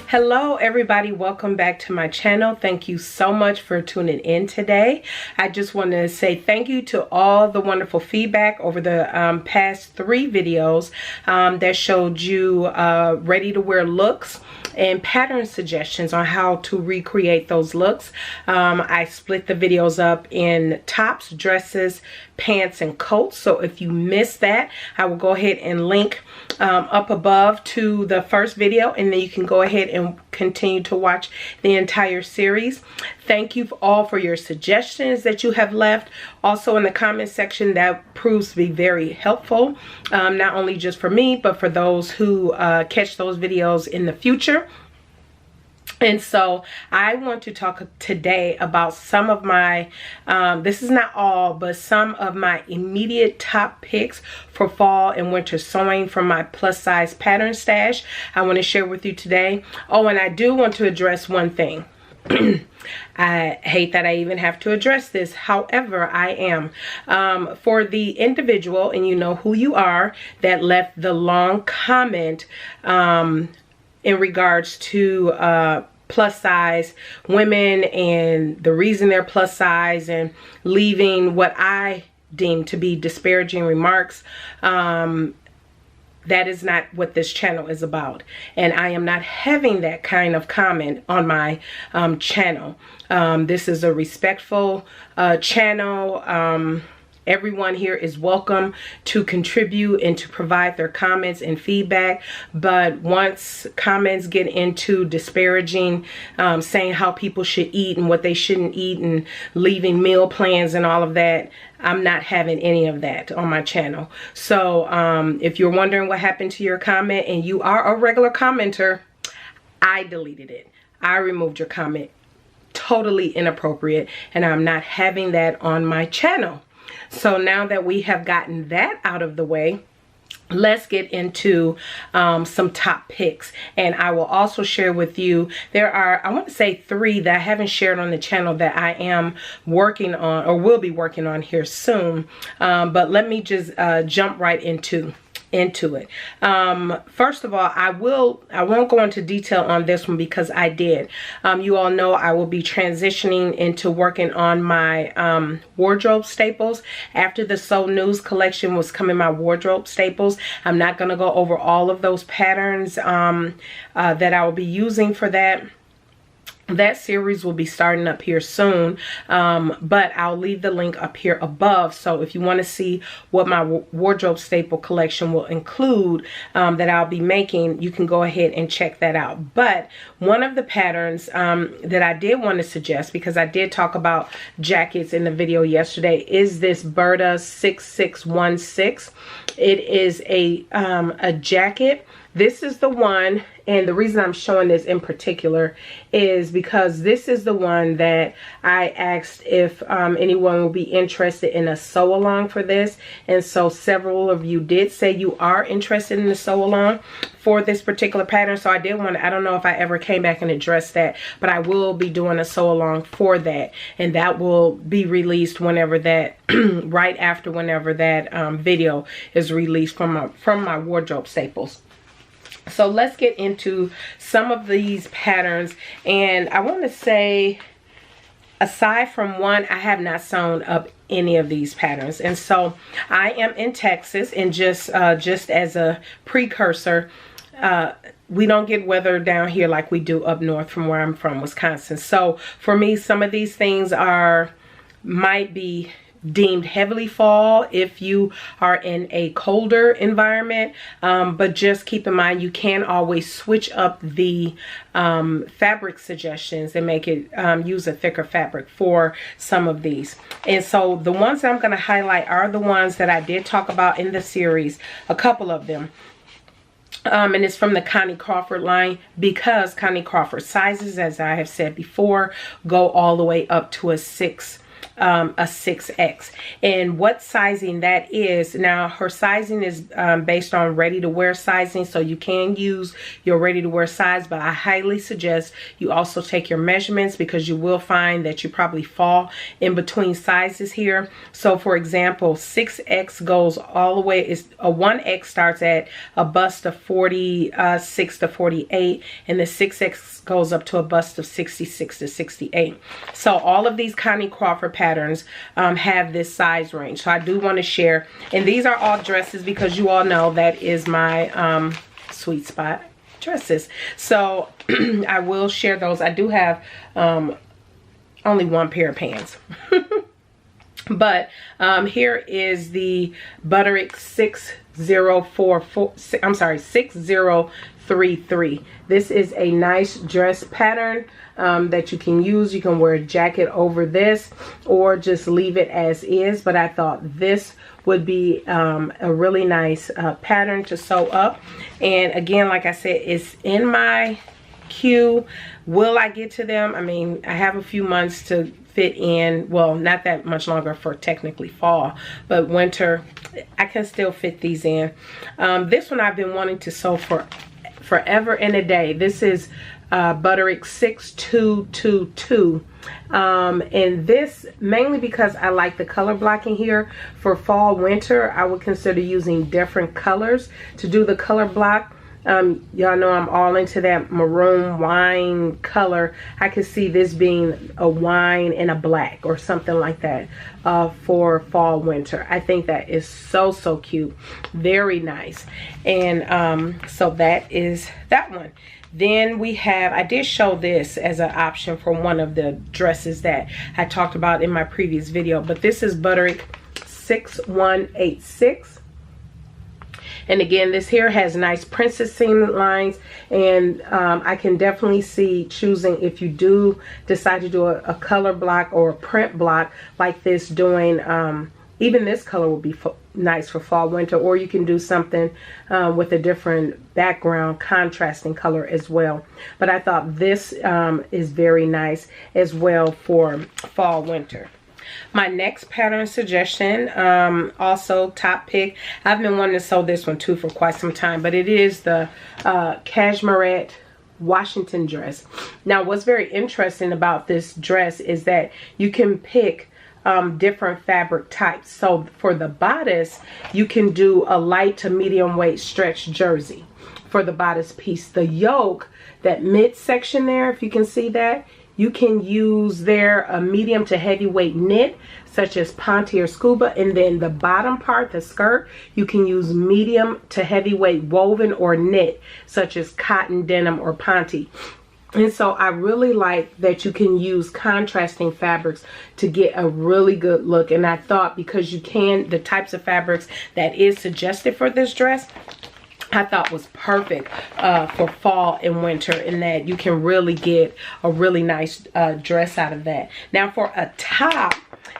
Hello everybody, welcome back to my channel. Thank you so much for tuning in today. I just want to say thank you to all the wonderful feedback over the past 3 videos that showed you ready to wear looks and pattern suggestions on how to recreate those looks. I split the videos up in tops, dresses, pants, and coats. So if you missed that, I will go ahead and link up above to the first video, and then you can go ahead and continue to watch the entire series. Thank you all for your suggestions that you have left also in the comment section. That proves to be very helpful, not only just for me but for those who catch those videos in the future. And so I want to talk today about some of my, this is not all, but some of my immediate top picks for fall and winter sewing from my plus size pattern stash. I want to share with you today. Oh, and I do want to address one thing. I hate that I even have to address this. However, I am. For the individual, and you know who you are, that left the long comment in regards to plus size women and the reason they're plus size, and leaving what I deem to be disparaging remarks. That is not what this channel is about, and I am not having that kind of comment on my channel. This is a respectful channel. Everyone here is welcome to contribute and to provide their comments and feedback. But once comments get into disparaging, saying how people should eat and what they shouldn't eat, and leaving meal plans and all of that, I'm not having any of that on my channel. So if you're wondering what happened to your comment and you are a regular commenter, I deleted it. I removed your comment. Totally inappropriate, and I'm not having that on my channel. So now that we have gotten that out of the way, let's get into some top picks. And I will also share with you, there are, I want to say 3 that I haven't shared on the channel that I am working on, or will be working on here soon. But let me just jump right into it. First of all, I won't go into detail on this one because I did. You all know I will be transitioning into working on my wardrobe staples. After the Sew News collection was coming, my wardrobe staples, I'm not going to go over all of those patterns that I will be using for that. That series will be starting up here soon, but I'll leave the link up here above. So if you want to see what my wardrobe staple collection will include that I'll be making, you can go ahead and check that out. But one of the patterns that I did want to suggest, because I did talk about jackets in the video yesterday, is this Berta 6616. It is a jacket. This is the one, and the reason I'm showing this in particular is because this is the one that I asked if anyone would be interested in a sew along for this. And so several of you did say you are interested in the sew along for this particular pattern. So I did want to, I don't know if I ever came back and addressed that, but I will be doing a sew along for that. And that will be released whenever that, right after whenever that video is released from my wardrobe staples. So let's get into some of these patterns. And I want to say, aside from one, I have not sewn up any of these patterns. And so I am in Texas, and just as a precursor, we don't get weather down here like we do up north from where I'm from, Wisconsin. So for me, some of these things might be deemed heavily fall if you are in a colder environment, but just keep in mind you can always switch up the fabric suggestions and make it use a thicker fabric for some of these. And so the ones that I'm going to highlight are the ones that I did talk about in the series, a couple of them. And it's from the Connie Crawford line, because Connie Crawford sizes, as I have said before, go all the way up to a 6 a 6X. And what sizing that is, now her sizing is based on ready to wear sizing, so you can use your ready to wear size, but I highly suggest you also take your measurements, because you will find that you probably fall in between sizes here. So for example, 6X goes all the way, is a 1X starts at a bust of 46 to 48, and the 6X goes up to a bust of 66 to 68. So all of these Connie Crawford patterns have this size range. So I do want to share, and these are all dresses, because you all know that is my sweet spot, dresses. So I will share those. I do have only one pair of pants. But here is the Butterick 6033. This is a nice dress pattern that you can use. You can wear a jacket over this or just leave it as is, but I thought this would be a really nice pattern to sew up. And again, like I said, it's in my queue. Will I get to them? I mean, I have a few months to fit in. Well, not that much longer for technically fall, but winter I can still fit these in. This one I've been wanting to sew for forever and a day. This is Butterick 6222, and this mainly because I like the color blocking here. For fall winter, I would consider using different colors to do the color block. Y'all know I'm all into that maroon wine color. I could see this being a wine and a black or something like that for fall winter. I think that is so cute, very nice. And so that is that one. Then we have, I did show this as an option for one of the dresses that I talked about in my previous video, but this is Butterick 6186. And again, this here has nice princess seam lines, and I can definitely see choosing, if you do decide to do a color block or a print block like this, doing even this color will be nice for fall winter, or you can do something with a different background contrasting color as well. But I thought this is very nice as well for fall winter. My next pattern suggestion, also top pick. I've been wanting to sew this one too for quite some time, but it is the cashmere Washington dress. Now, what's very interesting about this dress is that you can pick different fabric types. So for the bodice, you can do a light to medium weight stretch jersey for the bodice piece. The yoke, that midsection there, if you can see that, you can use there a medium to heavyweight knit, such as Ponte or Scuba. And then the bottom part, the skirt, you can use medium to heavyweight woven or knit, such as cotton, denim, or Ponte. And so I really like that you can use contrasting fabrics to get a really good look. And I thought, because you can, the types of fabrics that is suggested for this dress, I thought was perfect for fall and winter, in that you can really get a really nice dress out of that. Now for a top,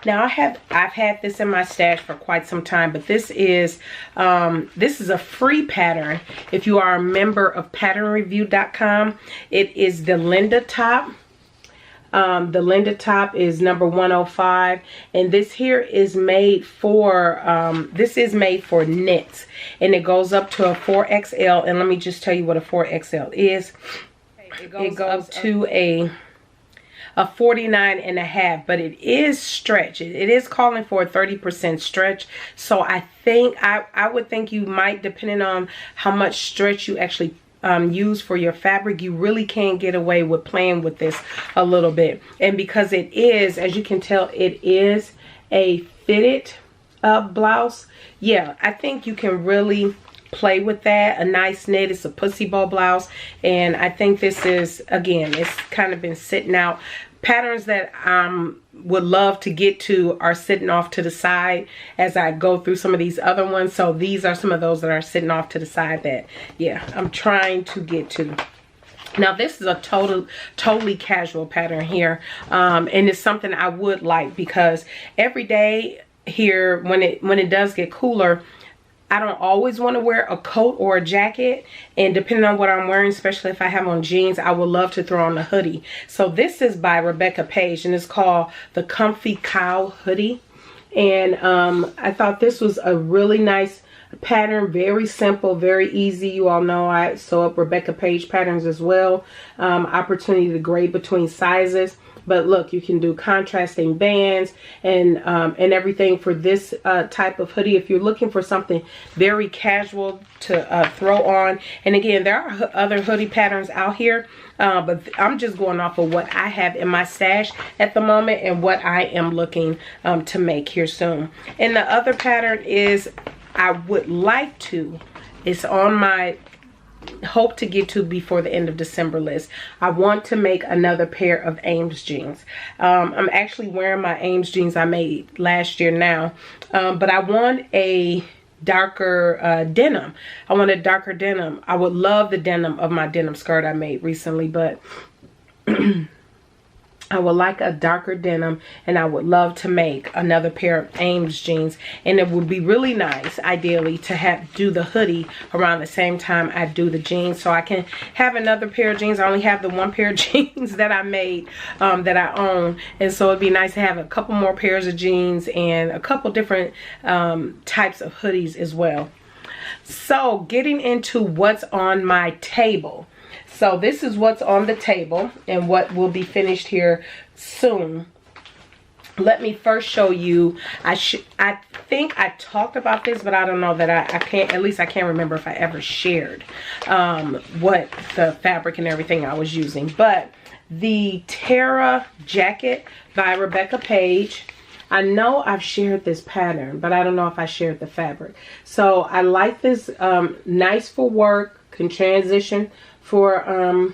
now I've had this in my stash for quite some time, but this is a free pattern if you are a member of patternreview.com. It is the Linda top. The Linda top is number 105, and this here is made for knits, and it goes up to a 4XL. And let me just tell you what a 4XL is. It goes to a 49.5, but it is stretch. It is calling for a 30% stretch. So I think I would think you might, depending on how much stretch you actually use for your fabric, you really can get away with playing with this a little bit. And because it is, as you can tell, it is a fitted blouse, yeah, I think you can really play with that. A nice knit. It's a pussy bow blouse, and I think this is, again, it's kind of been sitting out. Patterns that would love to get to are sitting off to the side as I go through some of these other ones. So these are some of those that are sitting off to the side that, yeah, I'm trying to get to. Now this is a totally casual pattern here, and it's something I would like, because every day here, when it does get cooler, I don't always want to wear a coat or a jacket, and depending on what I'm wearing, especially if I have on jeans, I would love to throw on a hoodie. So this is by Rebecca Page, and it's called the Comfy Cow Hoodie. And I thought this was a really nice pattern, very simple, very easy. You all know I sew up Rebecca Page patterns as well. Opportunity to grade between sizes. But look, you can do contrasting bands and everything for this type of hoodie. If you're looking for something very casual to throw on. And again, there are other hoodie patterns out here. But I'm just going off of what I have in my stash at the moment and what I am looking to make here soon. And the other pattern is, I would like to, it's on my hope to get to before the end of December list. I want to make another pair of Ames jeans. I'm actually wearing my Ames jeans I made last year now, but I want a darker denim. I want a darker denim. I would love the denim of my denim skirt I made recently, but I would like a darker denim, and I would love to make another pair of Ames jeans. And it would be really nice, ideally, to do the hoodie around the same time I do the jeans, so I can have another pair of jeans. I only have the one pair of jeans that I made, that I own, and so it'd be nice to have a couple more pairs of jeans and a couple different types of hoodies as well. So getting into what's on my table. So this is what's on the table and what will be finished here soon. Let me first show you. I think I talked about this, but I don't know that I can't, at least I can't remember if I ever shared what the fabric and everything I was using. But the Terra jacket by Rebecca Page. I know I've shared this pattern, but I don't know if I shared the fabric. So I like this, nice for work, can transition for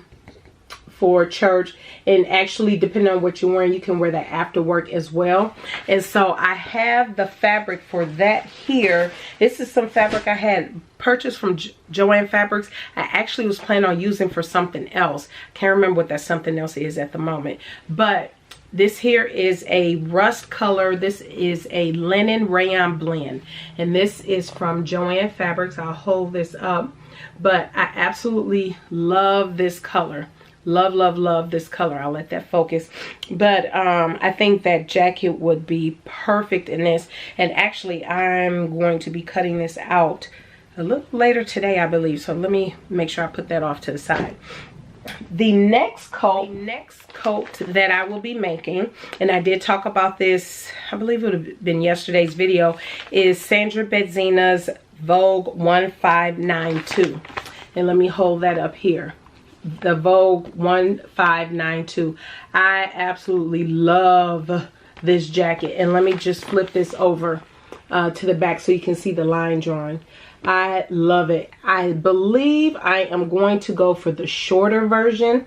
church, and actually depending on what you're wearing, you can wear that after work as well. And so I have the fabric for that here. This is some fabric I had purchased from Joann Fabrics. I actually was planning on using for something else. Can't remember what that something else is at the moment, but this here is a rust color. This is a linen rayon blend, and this is from Joann Fabrics. I'll hold this up, but I absolutely love this color. Love, love, love this color. I'll let that focus. But I think that jacket would be perfect in this. And actually, I'm going to be cutting this out a little later today, I believe. So let me make sure I put that off to the side. The next coat that I will be making, and I did talk about this, I believe it would have been yesterday's video, is Sandra Bedzina's Vogue 1592. And let me hold that up here. The Vogue 1592. I absolutely love this jacket. And let me just flip this over to the back so you can see the line drawing. I love it. I believe I am going to go for the shorter version.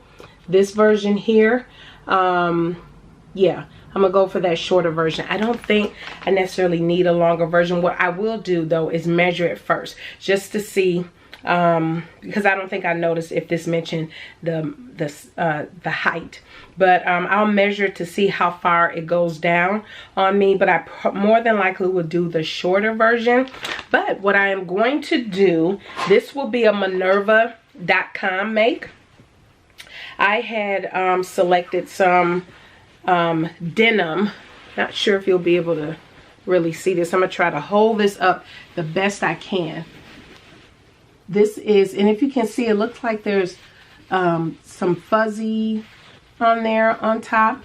This version here. Yeah, I'm gonna go for that shorter version. I don't think I necessarily need a longer version. What I will do though is measure it first, just to see, because I don't think I noticed if this mentioned the height. But I'll measure to see how far it goes down on me. But I more than likely will do the shorter version. But what I am going to do, this will be a Minerva.com make. I had selected some denim. Not sure if you'll be able to really see this. I'm going to try to hold this up the best I can. This is, and if you can see, it looks like there's some fuzzy on there on top.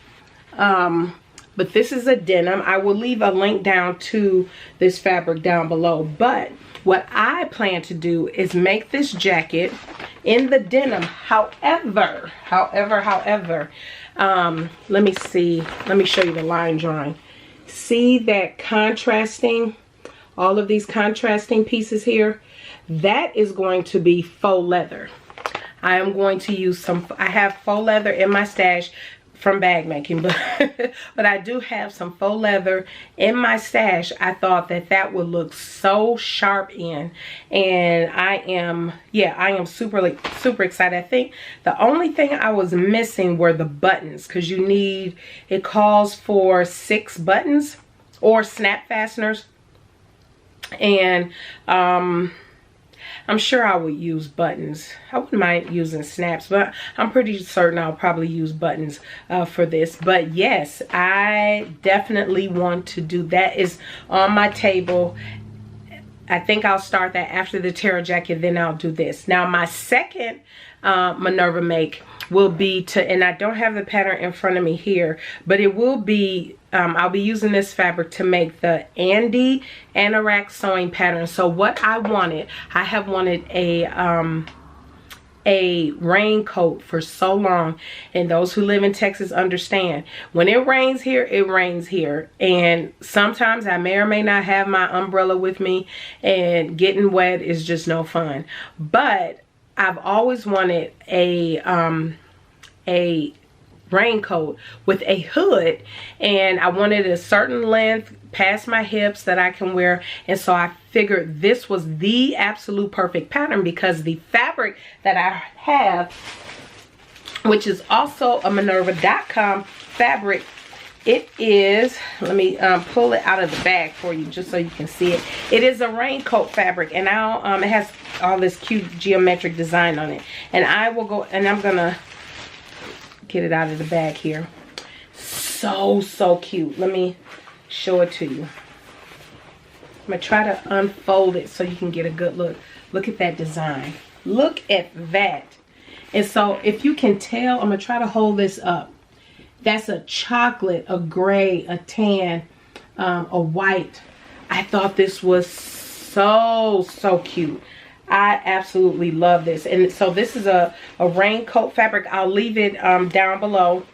But this is a denim. I will leave a link down to this fabric down below. But what I plan to do is make this jacket in the denim. However, let me see. Let me show you the line drawing. See that contrasting, all of these contrasting pieces here? That is going to be faux leather. I am going to use some, I have faux leather in my stash from bag making, but but I do have some faux leather in my stash. I thought that that would look so sharp in, and I am super excited. I think the only thing I was missing were the buttons, because you need, it calls for 6 buttons or snap fasteners. And I'm sure I would use buttons. I wouldn't mind using snaps, but I'm pretty certain I'll probably use buttons for this. But yes, I definitely want to do that. Is on my table. I think I'll start that after the Terra jacket, then I'll do this. Now my second Minerva make will be to, and I don't have the pattern in front of me here, but it will be, I'll be using this fabric to make the Andy Anorak sewing pattern. So what I wanted, I have wanted a raincoat for so long, and those who live in Texas understand when it rains here, it rains here, and sometimes I may or may not have my umbrella with me, and getting wet is just no fun. But I've always wanted a raincoat with a hood, and I wanted a certain length past my hips that I can wear, and so I figured this was the absolute perfect pattern because the fabric that I have, which is also a Minerva.com fabric, it is, let me pull it out of the bag for you just so you can see it. It is a raincoat fabric, and now it has all this cute geometric design on it, and I will go, and I'm gonna get it out of the bag here. So cute. Let me show it to you. I'm gonna try to unfold it so you can get a good look. Look at that design. Look at that. And so if you can tell, I'm gonna try to hold this up. That's a chocolate, a gray, a tan, a white. I thought this was so cute. I absolutely love this. And so this is a raincoat fabric. I'll leave it down below.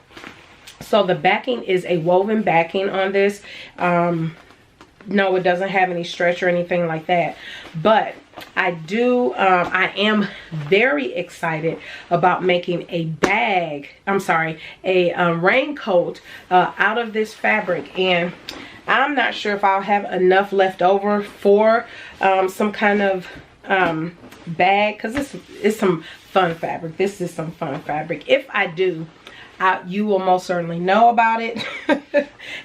So the backing is a woven backing on this. No, it doesn't have any stretch or anything like that. But I am very excited about making a bag, a raincoat out of this fabric. And I'm not sure if I'll have enough left over for some kind of bag, because this is some fun fabric. This is some fun fabric. If I do, you will most certainly know about it.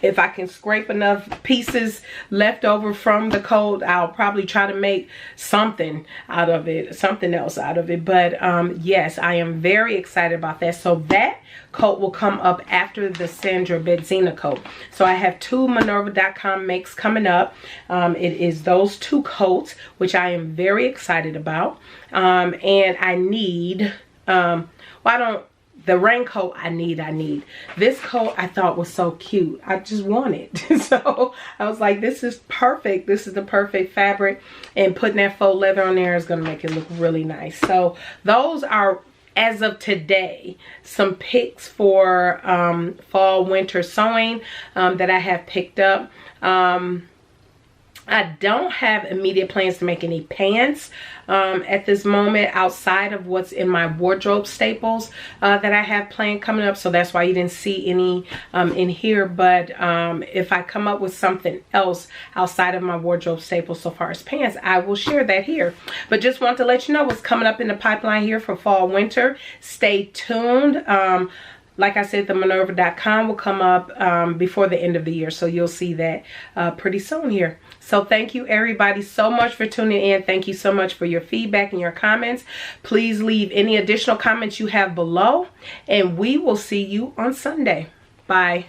If I can scrape enough pieces left over from the coat, I'll probably try to make something out of it, something else out of it. But yes, I am very excited about that. So that coat will come up after the Sandra Bedzina coat. So I have two Minerva.com makes coming up. It is those two coats, which I am very excited about. And I need, the raincoat I need. This coat I thought was so cute. I just want it. So I was like, this is perfect. This is the perfect fabric. And putting that faux leather on there is going to make it look really nice. So those are, as of today, some picks for fall winter sewing that I have picked up. I don't have immediate plans to make any pants at this moment outside of what's in my wardrobe staples that I have planned coming up. So that's why you didn't see any in here. But if I come up with something else outside of my wardrobe staples so far as pants, I will share that here. But just want to let you know what's coming up in the pipeline here for fall winter. Stay tuned. Like I said, the Minerva.com will come up before the end of the year. So you'll see that pretty soon here. So thank you everybody so much for tuning in. Thank you so much for your feedback and your comments. Please leave any additional comments you have below. And we will see you on Sunday. Bye.